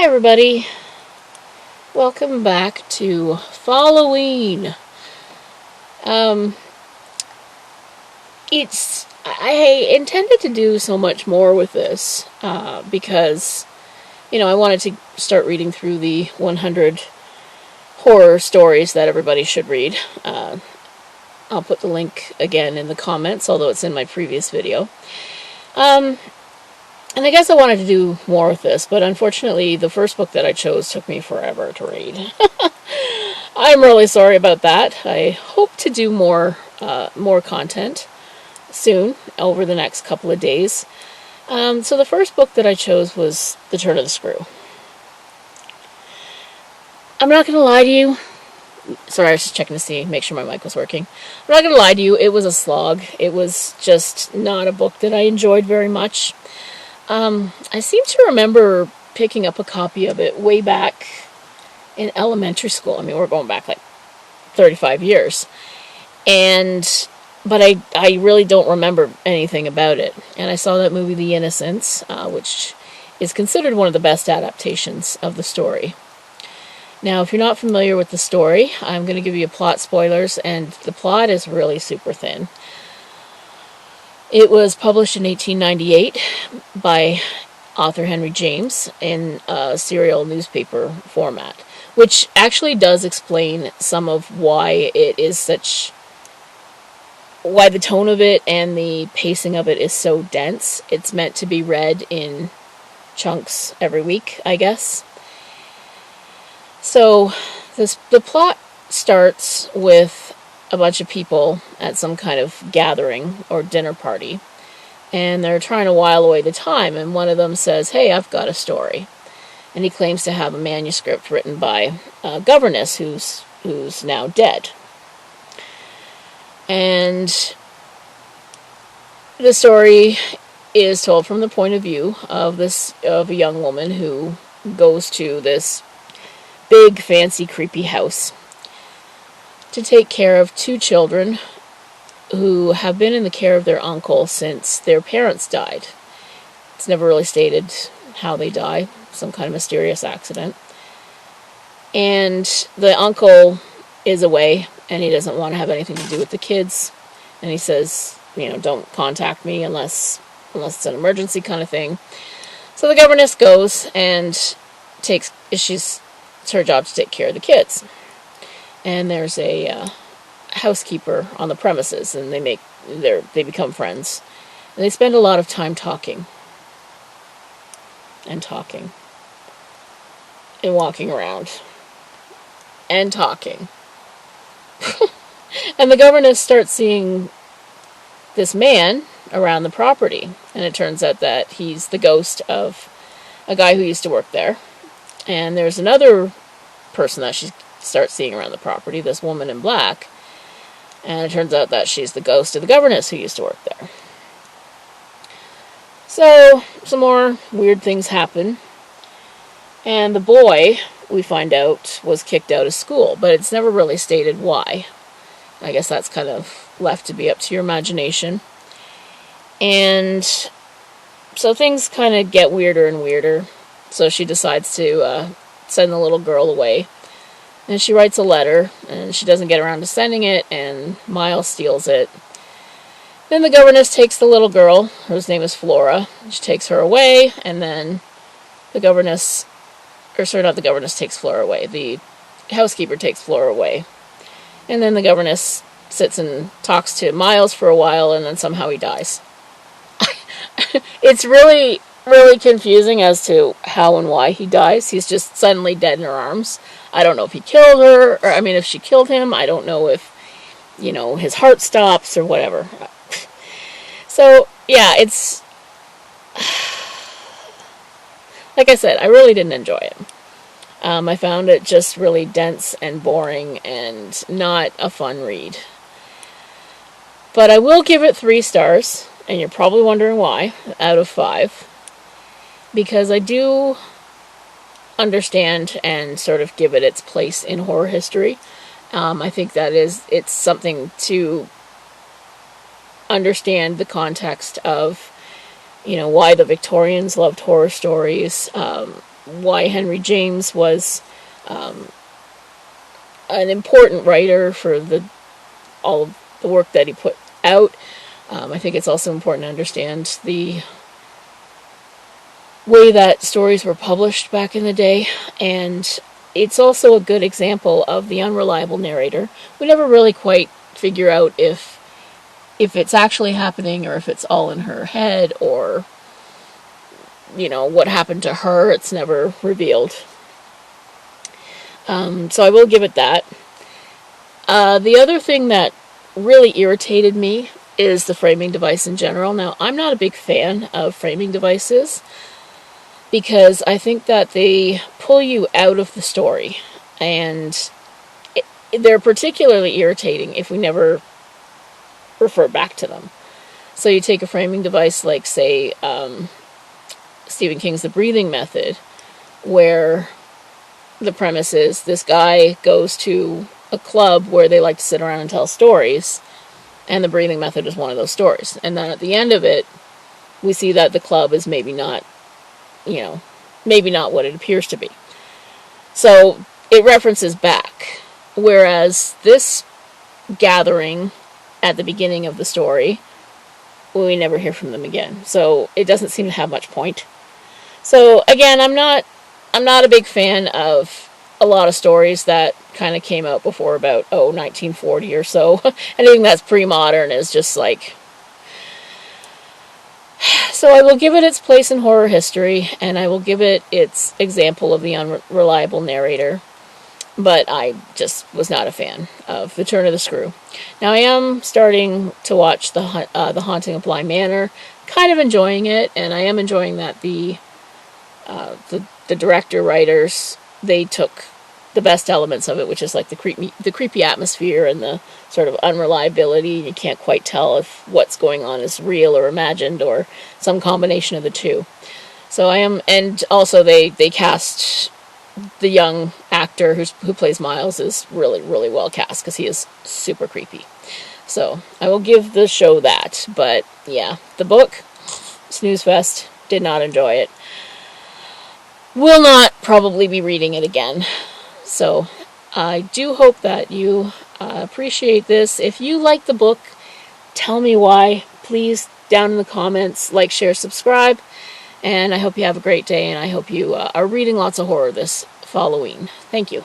everybody, welcome back to FALLOWE'EN. I intended to do so much more with this because, I wanted to start reading through the 100 horror stories that everybody should read. I'll put the link again in the comments, although it's in my previous video. And I guess I wanted to do more with this, but unfortunately the first book that I chose took me forever to read. I'm really sorry about that. I hope to do more content soon, over the next couple of days. So the first book that I chose was The Turn of the Screw. I'm not going to lie to you. Sorry, I was just checking to see, make sure my mic was working. I'm not going to lie to you, it was a slog. It was just not a book that I enjoyed very much. I seem to remember picking up a copy of it way back in elementary school. I mean, we're going back like 35 years. But I really don't remember anything about it. And I saw that movie, The Innocents, which is considered one of the best adaptations of the story. Now, if you're not familiar with the story, I'm going to give you plot spoilers, and the plot is really super thin. It was published in 1898 by author Henry James in a serial newspaper format, which actually does explain some of why it is why the tone of it and the pacing of it is so dense. It's meant to be read in chunks every week, I guess. So, the plot starts with a bunch of people at some kind of gathering or dinner party, and they're trying to while away the time, and one of them says, "Hey, I've got a story," and he claims to have a manuscript written by a governess who's now dead. And the story is told from the point of view of a young woman who goes to this big, fancy, creepy house to take care of two children who have been in the care of their uncle since their parents died. It's never really stated how they die, some kind of mysterious accident. And the uncle is away, and he doesn't want to have anything to do with the kids. And he says, don't contact me unless it's an emergency kind of thing. So the governess goes and it's her job to take care of the kids. And there's a housekeeper on the premises, and they become friends. And they spend a lot of time talking. And talking. And walking around. And talking. And the governess starts seeing this man around the property. And it turns out that he's the ghost of a guy who used to work there. And there's another person that she starts seeing around the property, this woman in black. And it turns out that she's the ghost of the governess who used to work there. So, some more weird things happen. And the boy, we find out, was kicked out of school, but it's never really stated why. I guess that's kind of left to be up to your imagination. And so things kind of get weirder and weirder. So she decides to send the little girl away. And she writes a letter, and she doesn't get around to sending it, and Miles steals it. Then the governess takes the little girl, whose name is Flora. She takes her away, and then not the governess takes Flora away. The housekeeper takes Flora away. And then the governess sits and talks to Miles for a while, and then somehow he dies. It's really, really confusing as to how and why he dies. He's just suddenly dead in her arms. I don't know if he killed her, or if she killed him. I don't know if, his heart stops or whatever. So, yeah, it's... Like I said, I really didn't enjoy it. I found it just really dense and boring and not a fun read. But I will give it 3 stars, and you're probably wondering why, out of 5. Because I do understand and sort of give it its place in horror history. I think that it's something to understand the context of, why the Victorians loved horror stories, why Henry James was an important writer for all of the work that he put out. I think it's also important to understand the way that stories were published back in the day, and it's also a good example of the unreliable narrator. We never really quite figure out if it's actually happening or if it's all in her head, or what happened to her. It's never revealed. So I will give it that. The other thing that really irritated me is the framing device in general. Now, I'm not a big fan of framing devices because I think that they pull you out of the story, and they're particularly irritating if we never refer back to them. So you take a framing device like, say, Stephen King's The Breathing Method, where the premise is this guy goes to a club where they like to sit around and tell stories, and the breathing method is one of those stories. And then at the end of it, we see that the club is maybe not what it appears to be. So it references back. Whereas this gathering at the beginning of the story, we never hear from them again. So it doesn't seem to have much point. So again, I'm not a big fan of a lot of stories that kind of came out before about 1940 or so. Anything that's pre-modern is just like... So I will give it its place in horror history, and I will give it its example of the unreliable narrator. But I just was not a fan of The Turn of the Screw. Now I am starting to watch The Haunting of Bly Manor, kind of enjoying it, and I am enjoying that the director writers, they took the best elements of it, which is like the creepy atmosphere and the sort of unreliability. You can't quite tell if what's going on is real or imagined or some combination of the two. So I am, and also they cast the young actor who plays Miles is really, really well cast because he is super creepy. So I will give the show that. But yeah, the book, snooze fest, did not enjoy it. Will not probably be reading it again. So I do hope that you appreciate this. If you like the book, tell me why. Please, down in the comments, like, share, subscribe. And I hope you have a great day, and I hope you are reading lots of horror this Halloween. Thank you.